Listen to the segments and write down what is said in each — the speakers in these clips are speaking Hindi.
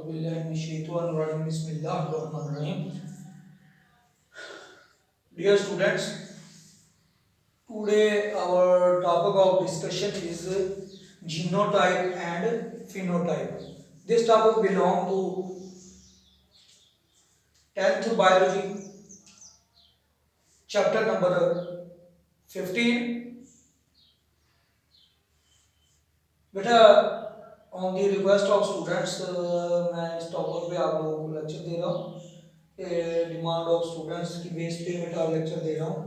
Bismillahirrahmanirrahim. Dear students, today our topic of discussion is genotype and phenotype. This topic belongs to 10th biology, chapter number 15. बेटा on the request of students मैं इस टॉपिक पे आप लोगों को लेक्चर दे रहा हूँ। डिमांड ऑफ स्टूडेंट्स की बेस पे बेटा लेक्चर दे रहा हूँ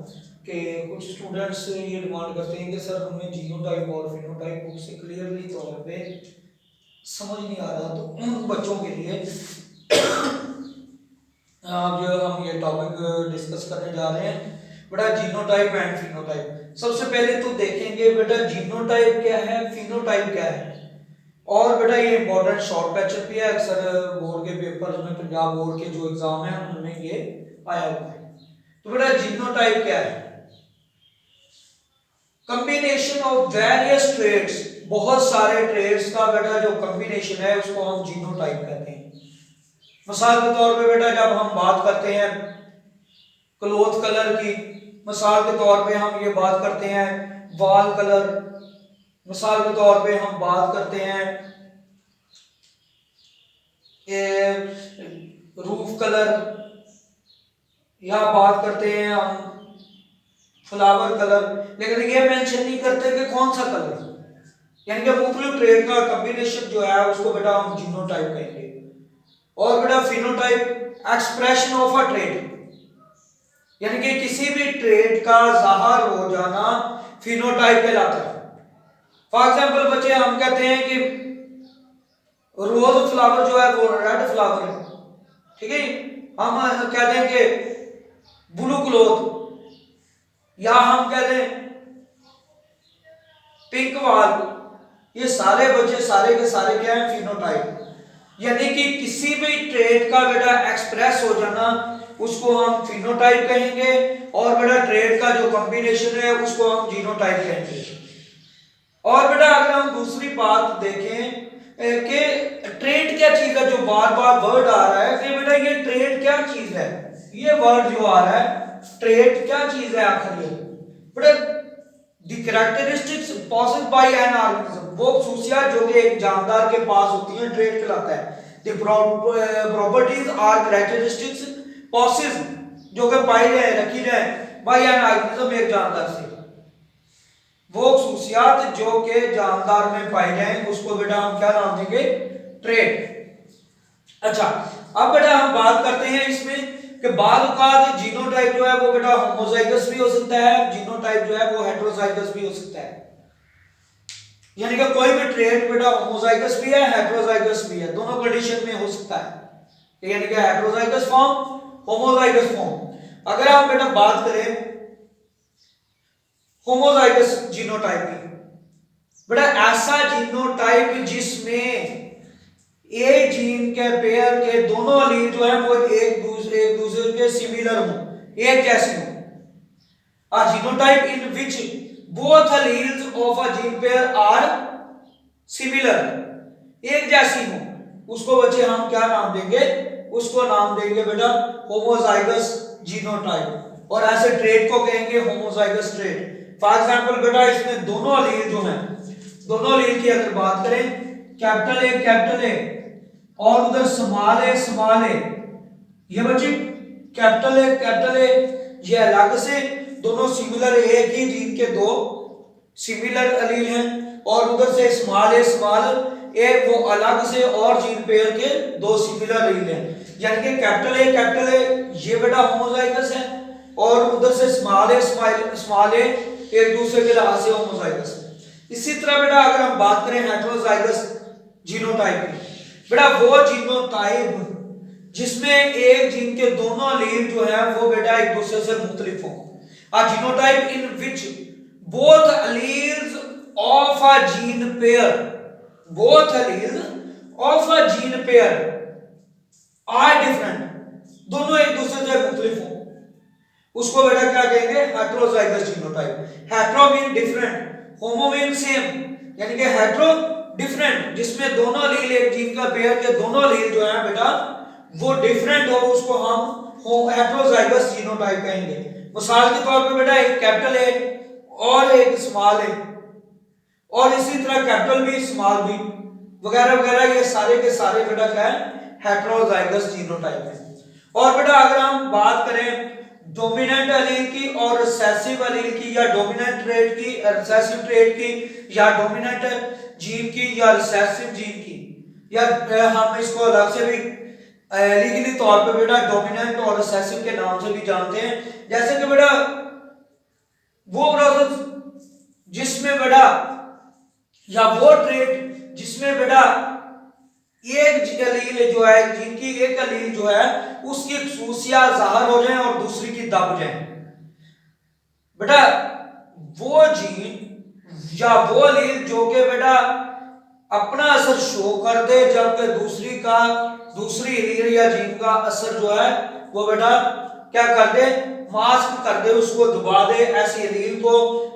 कि कुछ स्टूडेंट्स ये डिमांड करते हैं कि सर हमें जीनोटाइप और फिनोटाइप बुक से क्लियरली तौर पे समझ नहीं आ रहा, तो उन बच्चों के लिए आज हम ये टॉपिक डिस्कस करने जा रहे हैं बेटा, जीनोटाइप एंड फिनोटाइप। सबसे पहले तो देखेंगे बेटा जीनोटाइप क्या है, फिनोटाइप क्या है। और बेटा ये इंपॉर्टेंट शॉर्ट पैचर भी है, अक्सर बोर्ड के पेपर्स में, पंजाब बोर्ड के जो एग्जाम है उनमें ये आया हुआ है। तो बेटा जीनोटाइप क्या है? कॉम्बिनेशन ऑफ वेरियस ट्रेड्स, बहुत सारे ट्रेड्स का बेटा जो कॉम्बिनेशन है उसको हम जीनोटाइप कहते हैं। मिसाल के तौर पे बेटा जब हम बात करते हैं क्लोथ कलर की, मिसाल के तौर पे हम ये बात करते हैं वॉल कलर, मिसाल के तौर पे हम बात करते हैं रूफ कलर, या बात करते हैं हम फ्लावर कलर, लेकिन ये मेंशन नहीं करते कि कौन सा कलर, यानी कि मुख्तलिफ ट्रेड का कॉम्बिनेशन जो है उसको बेटा हम जीनोटाइप कहेंगे। और बेटा phenotype expression of a trade, यानी कि किसी भी ट्रेड का जाहिर हो जाना फिनोटाइप कहलाता है। फॉर एग्जांपल बच्चे हम कहते हैं कि रोज फ्लावर जो है वो रेड फ्लावर है, ठीक है। हम कहते हैं कि ब्लू क्लोथ, या हम कहते हैं पिंक वॉल, ये सारे बच्चे सारे के सारे क्या है, फिनोटाइप। यानी कि किसी भी ट्रेड का बेटा एक्सप्रेस हो जाना उसको हम फिनोटाइप कहेंगे, और बेटा ट्रेड का जो कॉम्बिनेशन है उसको हम जीनोटाइप कहेंगे। और बेटा अगर हम दूसरी बात देखें कि ट्रेड क्या चीज है, जो बार बार वर्ड आ रहा है कि बेटा ये ट्रेड क्या चीज है, ये वर्ड जो आ रहा है ट्रेड क्या चीज है आखिर, ये बेटा the characteristics possessed by an organism, वो खूबियां जो कि एक जानदार के पास होती हैं ट्रेड कहलाता है। द प्रॉपर्टीज आर कैरेक्टरिस्टिक्स पॉसेस्ड जो कि पाई जाए रखी जाए बाय एन ऑर्गेनिज्म, एक जानदार से, वो खूबियात जो के जानदार में पाई जाए उसको बेटा हम क्या नाम देंगे, ट्रेड। अच्छा अब बेटा हम बात करते हैं इसमें कि बाद औकात जीनोटाइप जो है वो बेटा होमोजाइगस भी हो सकता है, जीनोटाइप जो है वो हेटेरोजाइगस भी हो सकता है। यानी कि कोई भी ट्रेड बेटा होमोजाइगस भी है, हेटेरोजाइगस भी है, दोनों कंडीशन में हो सकता है, यानी कि हेटेरोजाइगस फॉर्म, होमोजाइगस फॉर्म। अगर हम बेटा बात करें होमोजाइगस जीनोटाइप की, बेटा ऐसा जीनोटाइप जिसमें ए जीन के पेयर के दोनों एलील जो है वो एक दूसरे के सिमिलर हो, एक जैसे हो। A genotype in which both alleles of a gene pair are similar, एक जैसी हो, उसको बच्चे हम क्या नाम देंगे, उसको नाम देंगे बेटा होमोजाइगस जीनोटाइप। और ऐसे ट्रेड को कहेंगे होमोजाइगस ट्रेड। फॉर एग्जांपल बेटा इसमें दोनों एलील जो हैं, दोनों एलील की अगर बात करें कैपिटल ए और उधर स्मॉल ए, ये बच्चे कैपिटल ए ये अलग से दोनों सिमिलर, एक ही जीन के दो सिमिलर एलील हैं, और उधर से स्मॉल ए वो अलग से और जीन पेयर के दो सिमिलर एलील हैं। यानी कि कैपिटल ए ये बेटा होमोजाइगस है, और उधर से स्मॉल ए एक दूसरे के लिहाज से होमोजाइगस है। इसी तरह बेटा अगर हम बात करें हेटेरोजाइगस जीनोटाइप की, बेटा वो जीनोटाइप जिसमें एक जीन के दोनों एलील जो है वो बेटा एक दूसरे से मुख्तलिफ हो। A genotype in which both alleles of a gene pair, both alleles of a gene pair are different, दोनों एक दूसरे से मुख्तलिफ हो, उसको बेटा क्या कहेंगे, heterozygous genotype. Hetero mean different, homo mean same, यानी कि हेटेरो डिफरेंट, जिसमें दोनों अलील एक जीन का पेयर के दोनों अलील जो है बेटा वो डिफरेंट हो, उसको हम हेटेरोजाइगस जीनोटाइप कहेंगे। मिसाल के तौर पे बेटा एक कैपिटल ए और एक स्मॉल ए, और इसी तरह कैपिटल बी स्मॉल बी वगैरह वगैरह, ये सारे के सारे बेटा क्या है, हेटेरोजाइगस जीनोटाइप है। और बेटा अगर हम बात करें डोमिनेंट एलील की और रिसेसिव एलील की, या डोमिनेंट ट्रेट की, रिसेसिव ट्रेट की, या डोमिनेंट जीन की, या रिसेसिव जीन की, या हम इसको अलग से भी लीगली तौर पे बेटा डोमिनेंट और रिसेसिव के नाम से भी जानते हैं। जैसे कि बेटा वो प्रोसेस जिसमें बेटा, या वो ट्रेट जिसमें बेटा एक एलील जो है, जिनकी एक एलील जो है उसकी खसूसियात जाहिर हो जाए और दूसरी की दब जाए, बेटा वो जीन या वो एलील जो कि बेटा अपना असर शो कर दे, जबकि दूसरी एलील या जीन का असर जो है वो बेटा क्या कर दे, मास्क कर दे, उसको दबा दे, ऐसी एलील को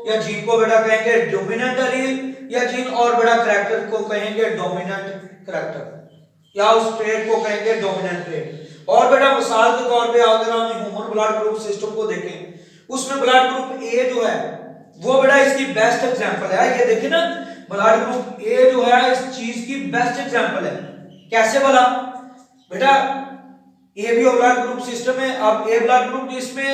या जीन को बेटा कहेंगे डोमिनेंट एलील, या जीन और बेटा करैक्टर को कहेंगे डोमिनेंट करैक्टर, या उस ट्रेट को कहेंगे डोमिनेंट ट्रेट। और बेटा मिसाल के तौर पे अगर हम ह्यूमन ब्लड ग्रुप सिस्टम को देखें, उसमें ब्लड ग्रुप ए जो है वो बेटा इसकी बेस्ट एग्जांपल है। ये देखिए ना, ब्लड ग्रुप ए जो है इस चीज की बेस्ट एग्जांपल है। कैसे बोला बेटा, ए भी ब्लड ग्रुप सिस्टम है। अब ए ब्लड ग्रुप, जिसमें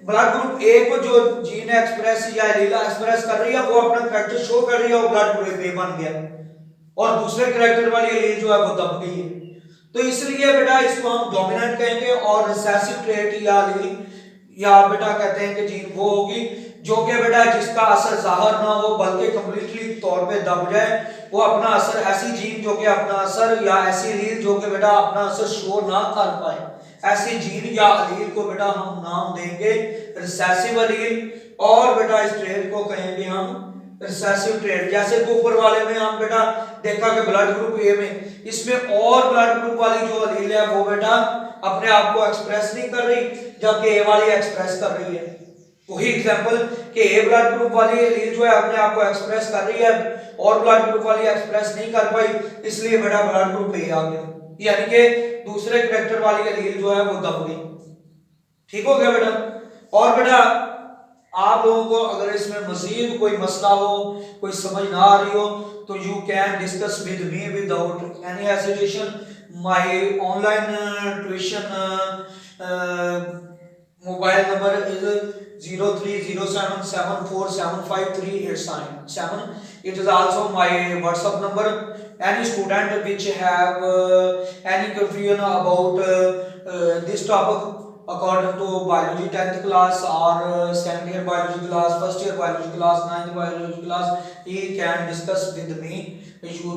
ब्लड ग्रुप ए को जो जीन एक्सप्रेस या एलीला एक्सप्रेस कर रही है वो अपना करैक्टर शो कर रही है, और ब्लड ग्रुप ए बन गया, और दूसरे करैक्टर वाली एलील जो है वो दब गई है। तो इसलिए बेटा इसको हम डोमिनेंट कहेंगे, और रिसेसिव ट्रेट या एलील या बेटा कहते हैं कि जीन वो होगी जो कि बेटा जिसका असर जाहिर ना हो बल्कि कंप्लीटली तौर पे दब जाए, वो अपना असर, ऐसी जीन जो कि अपना असर, या ऐसी एलील जो कि बेटा अपना असर शो ना कर पाए, ऐसी जीन या एलील को बेटा हम नाम देंगे रिसेसिव एलील, और बेटा इस ट्रेट को कहेंगे हम रिसेसिव ट्रेट। जैसे कि ऊपर वाले में हम बेटा देखा कि ब्लड ग्रुप ए में, इसमें और ब्लड ग्रुप वाली जो एलील है वो बेटा अपने आप को एक्सप्रेस नहीं कर रही, जबकि ए वाली एक्सप्रेस कर रही है। वही एग्जांपल कि ए ब्लड ग्रुप वाली एलील जो है अपने आप को एक्सप्रेस कर रही है, और ब्लड ग्रुप वाली एक्सप्रेस नहीं कर पाई, इसलिए बेटा ब्लड ग्रुप ए आ गया, यानी कि दूसरे करैक्टर वाली एलील जो है वो दब गई। ठीक हो गया बेटा। और बेटा आप लोगों को अगर इसमें मजीद कोई मसला हो, कोई समझ ना आ रही हो, तो you can discuss with me without any hesitation. My online tuition mobile number is 030774753877. It is also my WhatsApp number. Any student which have any confusion about this topic according to biology 10th class or second year biology class, first year biology class, 9th biology class, he can discuss with me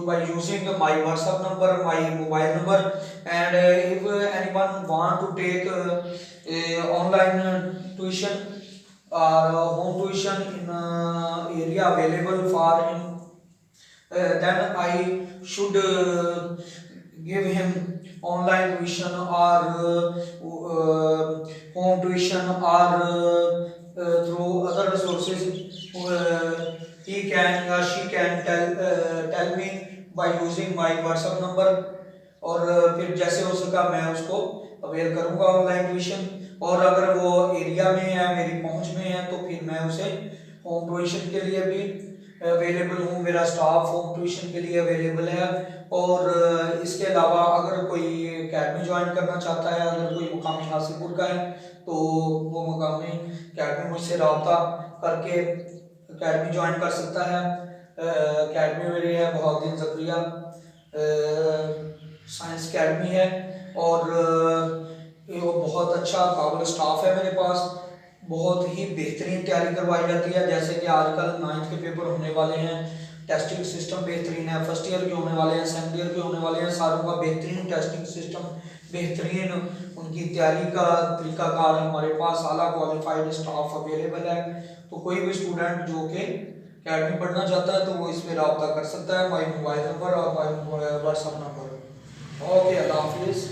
by using my WhatsApp number, my mobile number. And if anyone want to take online tuition or home tuition in area available for him, then I should give him online tuition or home tuition or through other resources. He can or she can tell me by using my WhatsApp number, और फिर जैसे हो सका मैं उसको अवेयर करूंगा ऑनलाइन ट्यूशन। और अगर वो एरिया में है, मेरी पहुंच में है, तो फिर मैं उसे होम ट्यूशन के लिए भी अवेलेबल हूँ, मेरा स्टाफ होम ट्यूशन के लिए अवेलेबल है। और इसके अलावा अगर कोई अकेडमी ज्वाइन करना चाहता है, अगर कोई मुकामी हासिलपुर का है, तो वो मुकामी अकेडमी मुझसे रब्ता करके अकेडमी ज्वाइन कर सकता है। अकेडमी मेरी है बहाउद्दीन ज़करिया साइंस अकेडमी है, और ये वो बहुत अच्छा काबिल स्टाफ है मेरे पास, बहुत ही बेहतरीन तैयारी करवाई जाती है। जैसे कि आजकल 9th के पेपर होने वाले हैं, टेस्टिंग सिस्टम बेहतरीन है, फर्स्ट ईयर के होने वाले हैं, सेकंड ईयर के होने वाले हैं, सारों का बेहतरीन टेस्टिंग सिस्टम, बेहतरीन उनकी तैयारी का तरीकाकार हमारे पास, आला क्वालिफाइड स्टाफ अवेलेबल है। तो कोई भी स्टूडेंट जो कि अकेडमी पढ़ना चाहता है तो वो इस पर रब्ता कर सकता है, माई मोबाइल नंबर और माई व्हाट्सअप नंबर। ओके, अल्लाह हाफिज़।